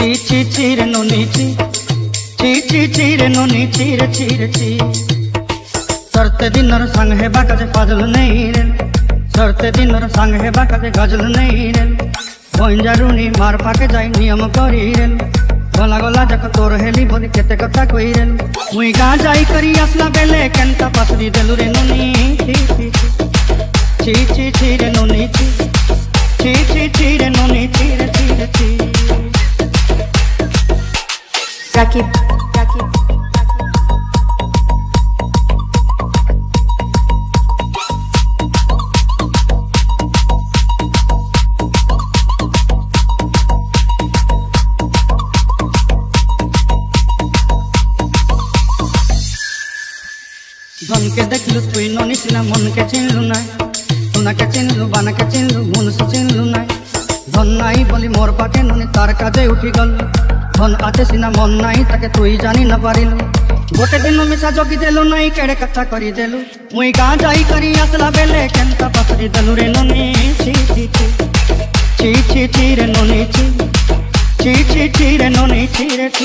ची रे नोनी ची रे नोनी ची सरते दिनर संग हे बाकाचे फाजल नहीं रे सरते दिनर संग हे बाकाचे गजल नहीं रे बंजारुनी मार पाके जाई नियम करी रे गला गला जक तोर हेली बोली केते कथा कई रे मुई गा जाई करी असला बेले केंता पसरी देलु रे नोनी ची रे नोनी ची रे नोनी ची রাকিব धन के देखलु तुई नोनी सिना मन के चिन्हलु ना सोना के चिन्हलु बाना के चिन्हलु मुन से चिन्हलु ना धन नाई बोली मोर पाके नोनी तार काजे उठी गल धन आते सिना मन नाई ताके तुई जानी न पारिलु गोटे दिन मिसा जगी देलु नाई केड़े कथा करी देलु मुई गा जाई करी असला बेले केंता पसरी देलु रे नोनी ची रे नोनी ची रे नोनी ची रे